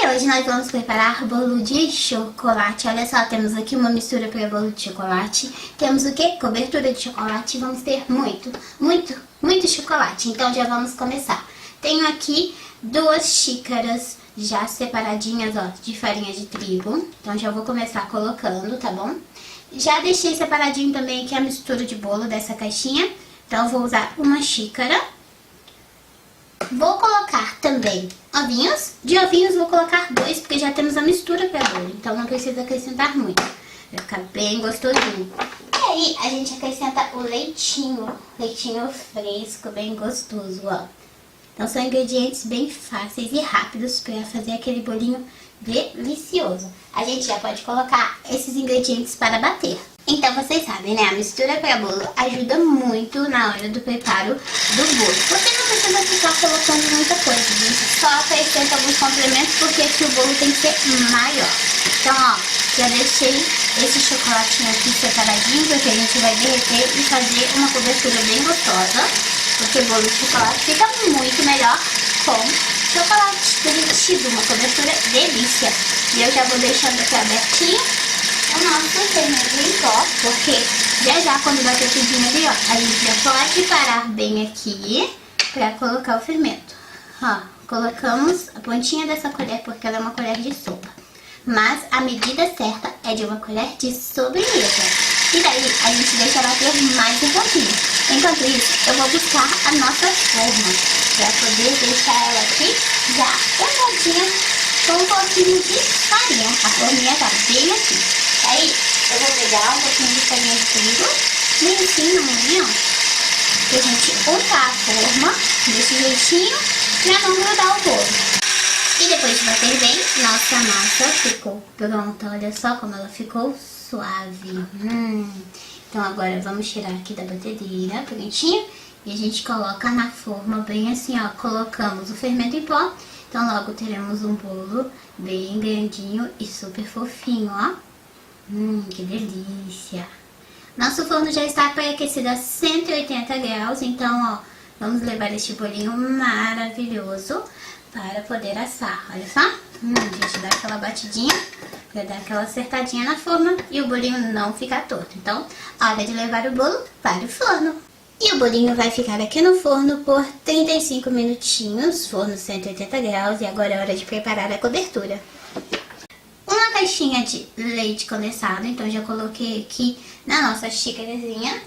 hoje nós vamos preparar bolo de chocolate. Olha só, temos aqui uma mistura para bolo de chocolate. Temos o que? Cobertura de chocolate. Vamos ter muito chocolate. Então já vamos começar. Tenho aqui 2 xícaras já separadinhas, ó, de farinha de trigo. Então já vou começar colocando, tá bom? Já deixei separadinho também aqui a mistura de bolo dessa caixinha. Então vou usar uma xícara. Vou colocar também ovinhos. De ovinhos vou colocar 2, porque já temos a mistura para bolo. Então não precisa acrescentar muito. Vai ficar bem gostosinho. E aí a gente acrescenta o leitinho. Leitinho fresco, bem gostoso, ó. Então são ingredientes bem fáceis e rápidos para fazer aquele bolinho delicioso. A gente já pode colocar esses ingredientes para bater. Então vocês sabem, né? A mistura para bolo ajuda muito na hora do preparo do bolo. Você não precisa ficar colocando muita coisa, gente. Só acrescenta alguns complementos, porque aqui o bolo tem que ser maior. Então, ó, já deixei esse chocolatinho aqui separadinho, porque a gente vai derreter e fazer uma cobertura bem gostosa. Porque bolo de chocolate fica muito melhor com chocolate derretido, uma cobertura delícia. E eu já vou deixando aqui abertinho o nosso fermento em pó, porque já quando bater tudinho ali, ó, a gente já pode parar bem aqui pra colocar o fermento. Ó, colocamos a pontinha dessa colher, porque ela é uma colher de sopa. Mas a medida certa é de uma colher de sobremesa. E daí a gente deixa bater mais um pouquinho. Enquanto isso, eu vou buscar a nossa forma, pra poder deixar ela aqui já pesadinha com um pouquinho de farinha. A forminha tá bem aqui. Aí eu vou pegar um pouquinho de farinha de trigo, bem assim na mãozinha, ó, pra gente untar a forma desse jeitinho pra não grudar o bolo. E depois de bater bem, nossa massa ficou pronta. Olha só como ela ficou suave. Então agora vamos tirar aqui da batedeira, prontinho, e a gente coloca na forma bem assim, ó. Colocamos o fermento em pó, então logo teremos um bolo bem grandinho e super fofinho, ó. Que delícia! Nosso forno já está pré-aquecido a 180 graus, então, ó, vamos levar este bolinho maravilhoso para poder assar. Olha só, a gente dá aquela batidinha, para dar aquela acertadinha na forma e o bolinho não ficar torto. Então, hora de levar o bolo para o forno. E o bolinho vai ficar aqui no forno por 35 minutinhos, forno 180 graus, e agora é hora de preparar a cobertura. Uma caixinha de leite condensado, então já coloquei aqui na nossa xícarazinha.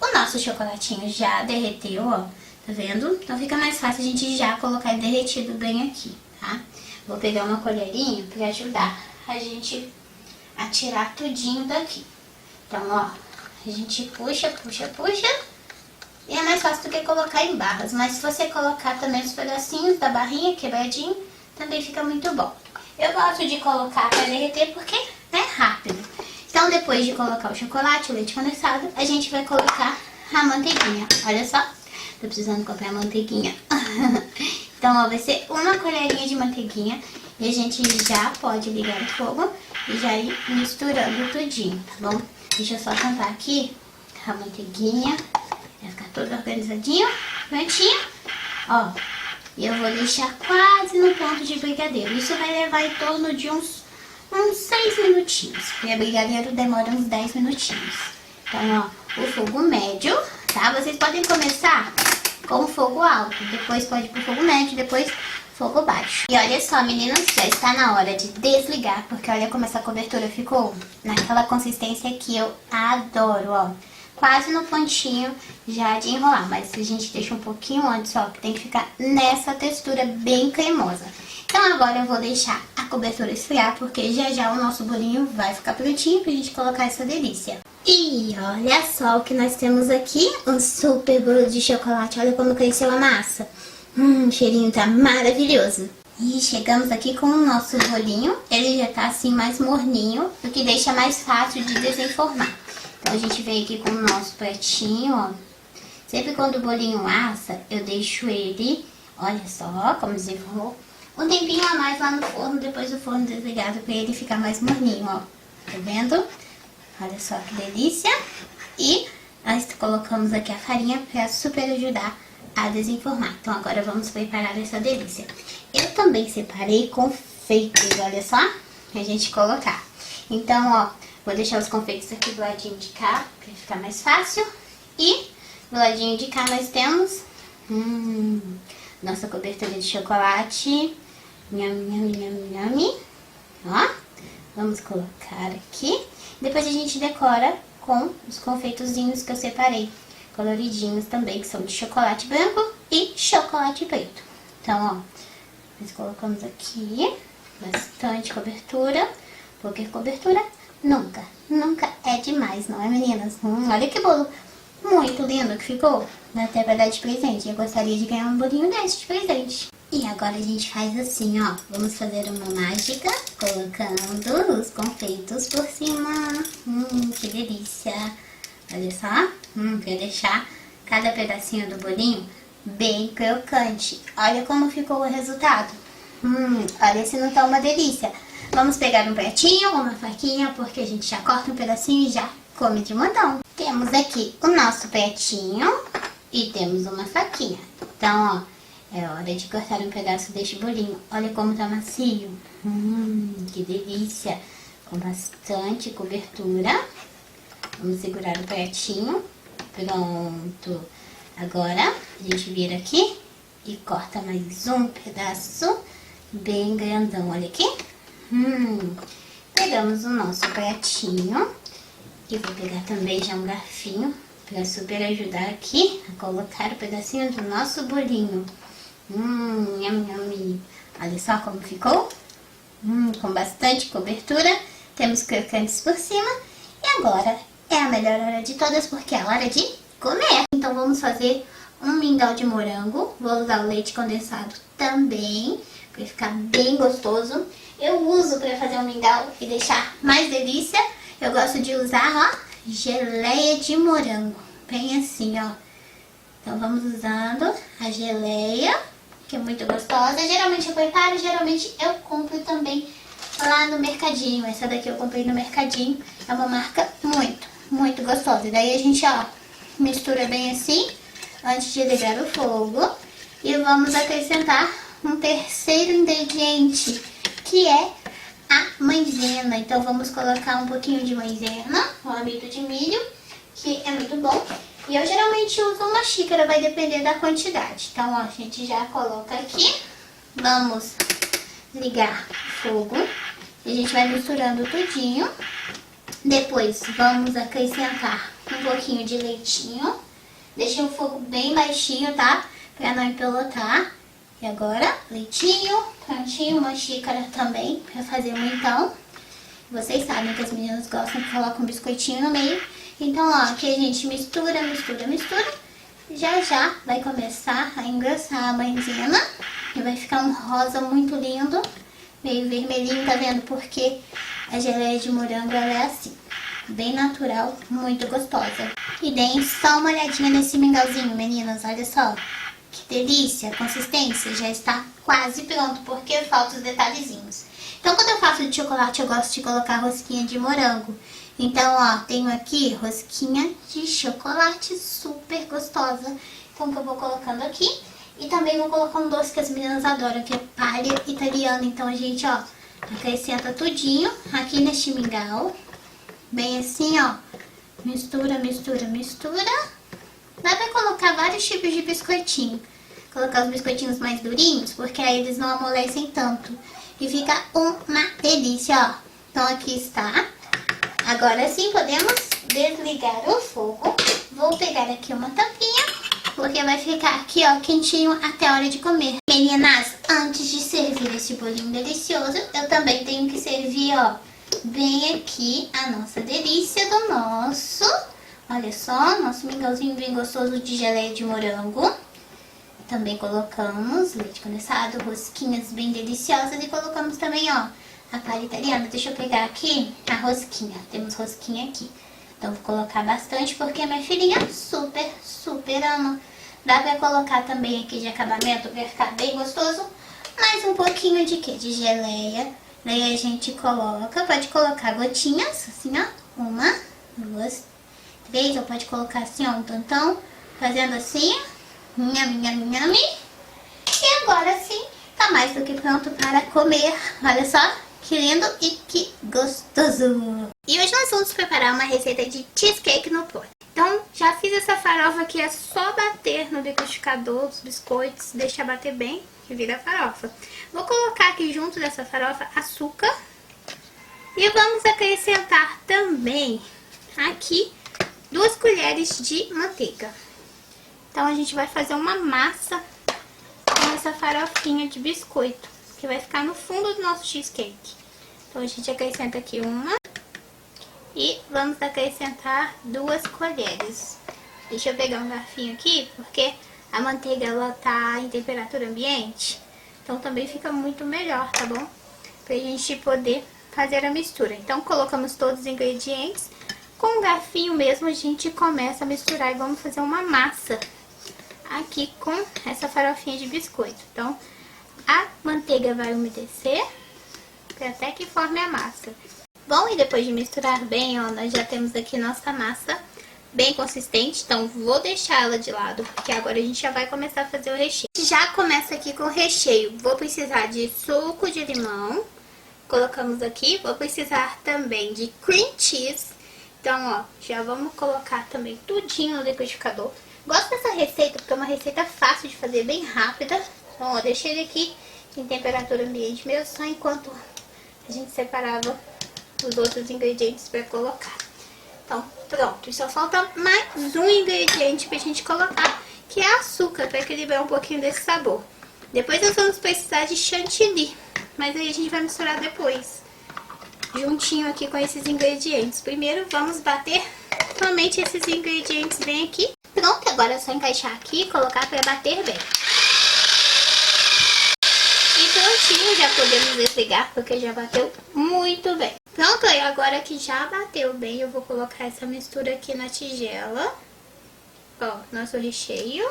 O nosso chocolatinho já derreteu, ó, tá vendo? Então fica mais fácil a gente já colocar ele derretido bem aqui, tá? Vou pegar uma colherinha pra ajudar a gente a tirar tudinho daqui. Então, ó, a gente puxa, e é mais fácil do que colocar em barras. Mas se você colocar também os pedacinhos da barrinha quebradinho, também fica muito bom. Eu gosto de colocar para derreter porque é rápido. Então, depois de colocar o chocolate, o leite condensado, a gente vai colocar a manteiguinha. Olha só, tô precisando comprar manteiguinha. Então, ó, vai ser uma colherinha de manteiguinha. E a gente já pode ligar o fogo e já ir misturando tudinho, tá bom? Deixa eu só tampar aqui a manteiguinha. Vai ficar tudo organizadinho, prontinho. Ó. E eu vou deixar quase no ponto de brigadeiro. Isso vai levar em torno de uns 6 minutinhos. Porque brigadeiro demora uns 10 minutinhos. Então, ó, o fogo médio, tá? Vocês podem começar com o fogo alto. Depois pode ir pro fogo médio, depois fogo baixo. E olha só, meninas, já está na hora de desligar. Porque olha como essa cobertura ficou naquela consistência que eu adoro, ó. Quase no pontinho já de enrolar, mas a gente deixa um pouquinho antes, ó, que tem que ficar nessa textura bem cremosa. Então agora eu vou deixar a cobertura esfriar, porque já o nosso bolinho vai ficar prontinho pra gente colocar essa delícia. E olha só o que nós temos aqui, um super bolo de chocolate. Olha como cresceu a massa. O cheirinho tá maravilhoso. E chegamos aqui com o nosso bolinho, ele já tá assim mais morninho, o que deixa mais fácil de desenformar. Então a gente veio aqui com o nosso pratinho, ó. Sempre quando o bolinho assa, eu deixo ele, olha só como desenformou, um tempinho a mais lá no forno, depois do forno desligado, pra ele ficar mais morninho, ó. Tá vendo? Olha só que delícia. E nós colocamos aqui a farinha pra super ajudar a desenformar. Então agora vamos preparar essa delícia. Eu também separei confeitos, olha só, pra gente colocar. Então, ó, vou deixar os confeitos aqui do ladinho de cá, pra ficar mais fácil. E do ladinho de cá nós temos nossa cobertura de chocolate. Nham, nham, nham, nham. Ó, vamos colocar aqui. Depois a gente decora com os confeitozinhos que eu separei, coloridinhos também, que são de chocolate branco e chocolate preto. Então, ó, nós colocamos aqui bastante cobertura, porque cobertura nunca é demais, não é, meninas? Olha que bolo muito lindo que ficou. Dá até pra dar de presente. Eu gostaria de ganhar um bolinho desse de presente. E agora a gente faz assim, ó. Vamos fazer uma mágica colocando os confeitos por cima. Que delícia. Olha só. Pra deixar cada pedacinho do bolinho bem crocante. Olha como ficou o resultado. Olha se não tá uma delícia. Vamos pegar um pratinho, uma faquinha, porque a gente já corta um pedacinho e já come de montão. Temos aqui o nosso pratinho e temos uma faquinha. Então, ó, é hora de cortar um pedaço deste bolinho. Olha como tá macio. Que delícia. Com bastante cobertura. Vamos segurar o pratinho. Pronto. Agora, a gente vira aqui e corta mais um pedaço bem grandão. Olha aqui. Pegamos o nosso pratinho. E vou pegar também já um garfinho para super ajudar aqui a colocar o pedacinho do nosso bolinho. Nham, nham. Olha só como ficou. Com bastante cobertura. Temos crocantes por cima. E agora é a melhor hora de todas, porque é a hora de comer. Então vamos fazer um mingau de morango. Vou usar o leite condensado também, para ficar bem gostoso. Eu uso para fazer um mingau e deixar mais delícia. Eu gosto de usar, ó, geleia de morango. Bem assim, ó. Então vamos usando a geleia, que é muito gostosa. Geralmente eu preparo, geralmente eu compro também lá no mercadinho. Essa daqui eu comprei no mercadinho. É uma marca muito gostosa. E daí a gente, ó, mistura bem assim, antes de ligar o fogo. E vamos acrescentar um terceiro ingrediente, que é a maisena. Então vamos colocar um pouquinho de maisena, um amido de milho, que é muito bom. E eu geralmente uso uma xícara, vai depender da quantidade. Então, ó, a gente já coloca aqui. Vamos ligar o fogo. E a gente vai misturando tudinho. Depois vamos acrescentar um pouquinho de leitinho. Deixei o fogo bem baixinho, tá? Pra não empelotar. E agora, leitinho, prontinho, uma xícara também pra fazer um então. Vocês sabem que as meninas gostam que coloque um biscoitinho no meio. Então, ó, aqui a gente mistura. Já vai começar a engrossar a maisena. E vai ficar um rosa muito lindo, meio vermelhinho, tá vendo? Porque a geleia de morango, ela é assim, bem natural, muito gostosa. E deem só uma olhadinha nesse mingauzinho, meninas, olha só. Que delícia, a consistência já está quase pronto, porque faltam os detalhezinhos. Então, quando eu faço de chocolate, eu gosto de colocar rosquinha de morango. Então, ó, tenho aqui rosquinha de chocolate super gostosa. Então, que eu vou colocando aqui. E também vou colocar um doce que as meninas adoram, que é palha italiana. Então, a gente, ó, acrescenta tudinho aqui neste mingau. Bem assim, ó. Mistura. Dá pra colocar vários tipos de biscoitinho. Colocar os biscoitinhos mais durinhos, porque aí eles não amolecem tanto. E fica uma delícia, ó. Então aqui está. Agora sim podemos desligar o fogo. Vou pegar aqui uma tampinha, porque vai ficar aqui, ó, quentinho até a hora de comer. Meninas, antes de servir esse bolinho delicioso, eu também tenho que servir, ó, bem aqui a nossa delícia do nosso... Olha só, nosso mingauzinho bem gostoso de geleia de morango. Também colocamos leite condensado, rosquinhas bem deliciosas. E colocamos também, ó, a palha italiana. Deixa eu pegar aqui a rosquinha. Temos rosquinha aqui. Então, vou colocar bastante porque a minha filhinha super ama. Dá pra colocar também aqui de acabamento pra ficar bem gostoso. Mais um pouquinho de quê? De geleia. Daí a gente coloca, pode colocar gotinhas, assim, ó. 1, 2, 3, ou pode colocar assim, ó, um tantão, fazendo assim, Nham, nham, nham. E agora sim, tá mais do que pronto para comer. Olha só, que lindo e que gostoso. E hoje nós vamos preparar uma receita de cheesecake no pote. Então, já fiz essa farofa que é só bater no liquidificador, os biscoitos, deixar bater bem, que vira farofa. Vou colocar aqui junto dessa farofa açúcar. E vamos acrescentar também aqui 2 colheres de manteiga. Então, a gente vai fazer uma massa com essa farofinha de biscoito, que vai ficar no fundo do nosso cheesecake. Então, a gente acrescenta aqui uma e vamos acrescentar 2 colheres. Deixa eu pegar um garfinho aqui, porque a manteiga ela tá em temperatura ambiente, então também fica muito melhor, tá bom? Pra gente poder fazer a mistura. Então, colocamos todos os ingredientes. Com um garfinho mesmo, a gente começa a misturar e vamos fazer uma massa aqui com essa farofinha de biscoito. Então, a manteiga vai umedecer até que forme a massa. Bom, e depois de misturar bem, ó, nós já temos aqui nossa massa bem consistente. Então, vou deixar ela de lado, porque agora a gente já vai começar a fazer o recheio. Já começa aqui com o recheio. Vou precisar de suco de limão. Colocamos aqui. Vou precisar também de cream cheese. Então, ó, já vamos colocar também tudinho no liquidificador. Gosto dessa receita porque é uma receita fácil de fazer, bem rápida. Então, ó, deixei ele aqui em temperatura ambiente mesmo, só enquanto a gente separava os outros ingredientes para colocar. Então, pronto. E só falta mais um ingrediente pra gente colocar, que é açúcar, para equilibrar um pouquinho desse sabor. Depois nós vamos precisar de chantilly, mas aí a gente vai misturar depois, juntinho aqui com esses ingredientes. Primeiro vamos bater somente esses ingredientes bem aqui. Pronto, agora é só encaixar aqui e colocar para bater bem. E prontinho, já podemos desligar porque já bateu muito bem. Pronto, aí agora que já bateu bem, eu vou colocar essa mistura aqui na tigela. Ó, nosso recheio.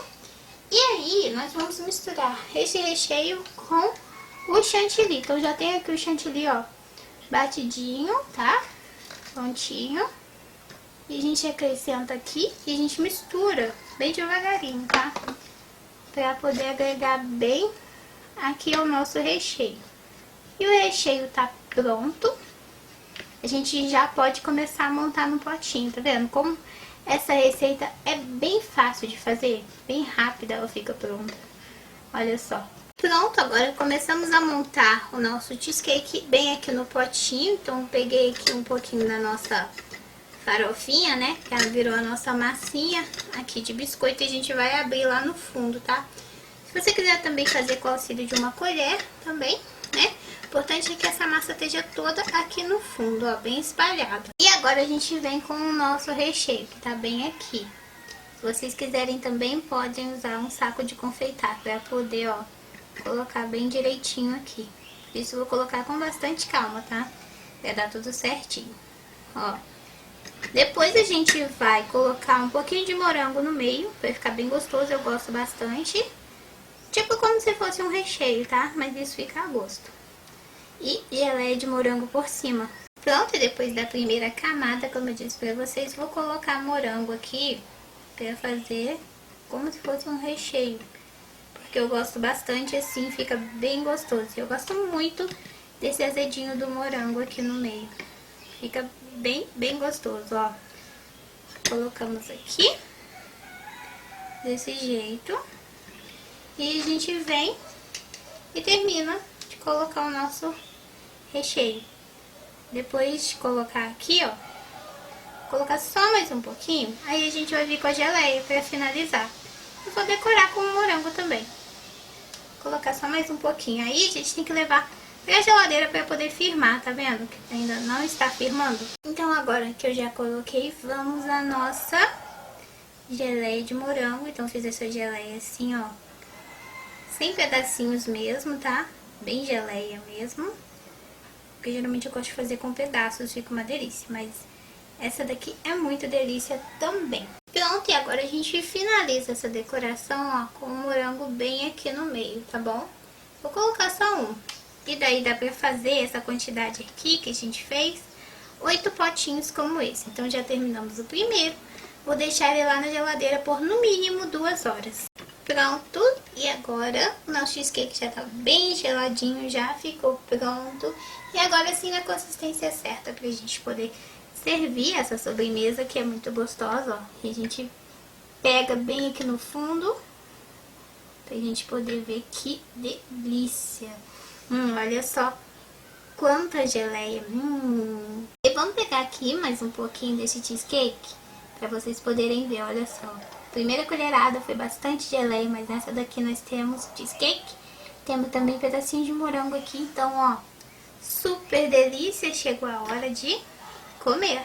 E aí, nós vamos misturar esse recheio com o chantilly. Então, já tem aqui o chantilly, ó, batidinho, tá? Prontinho. E a gente acrescenta aqui e a gente mistura bem devagarinho, tá? Pra poder agregar bem aqui o nosso recheio. E o recheio tá pronto. A gente já pode começar a montar no potinho, tá vendo? Como essa receita é bem fácil de fazer, bem rápida, ela fica pronta. Olha só. Pronto, agora começamos a montar o nosso cheesecake bem aqui no potinho. Então, peguei aqui um pouquinho da nossa farofinha, né? Que ela virou a nossa massinha aqui de biscoito e a gente vai abrir lá no fundo, tá? Se você quiser também fazer com o auxílio de uma colher, também, né? O importante é que essa massa esteja toda aqui no fundo, ó, bem espalhada. E agora a gente vem com o nosso recheio, que tá bem aqui. Se vocês quiserem também, podem usar um saco de confeitar pra poder, ó, colocar bem direitinho aqui. Isso eu vou colocar com bastante calma, tá? Pra dar tudo certinho. Ó. Depois a gente vai colocar um pouquinho de morango no meio, pra ficar bem gostoso, eu gosto bastante. Tipo como se fosse um recheio, tá? Mas isso fica a gosto. E geleia de morango por cima. Pronto, e depois da primeira camada, como eu disse pra vocês, vou colocar morango aqui pra fazer como se fosse um recheio. Porque eu gosto bastante assim, fica bem gostoso. Eu gosto muito desse azedinho do morango aqui no meio. Fica bem gostoso, ó. Colocamos aqui, desse jeito. E a gente vem e termina de colocar o nosso recheio. Depois de colocar aqui, ó, colocar só mais um pouquinho, aí a gente vai vir com a geleia pra finalizar. Eu vou decorar com o morango também. Colocar só mais um pouquinho. Aí a gente tem que levar pra geladeira pra poder firmar, tá vendo? Que ainda não está firmando. Então agora que eu já coloquei, vamos à nossa geleia de morango. Então fiz essa geleia assim, ó, sem pedacinhos mesmo, tá? Bem geleia mesmo. Porque geralmente eu gosto de fazer com pedaços, fica uma delícia. Mas essa daqui é muito delícia também. Pronto, e agora a gente finaliza essa decoração, ó, com o morango bem aqui no meio, tá bom? Vou colocar só um. E daí dá pra fazer essa quantidade aqui que a gente fez, 8 potinhos como esse. Então já terminamos o primeiro. Vou deixar ele lá na geladeira por no mínimo 2 horas. Pronto, e agora o nosso cheesecake já tá bem geladinho, já ficou pronto. E agora sim na consistência certa pra gente poder servir essa sobremesa que é muito gostosa, ó. E a gente pega bem aqui no fundo pra gente poder ver que delícia. Olha só quanta geleia. E vamos pegar aqui mais um pouquinho desse cheesecake pra vocês poderem ver, olha só. Primeira colherada foi bastante geleia, mas nessa daqui nós temos cheesecake. Temos também pedacinho de morango aqui, então ó, super delícia. Chegou a hora de comer.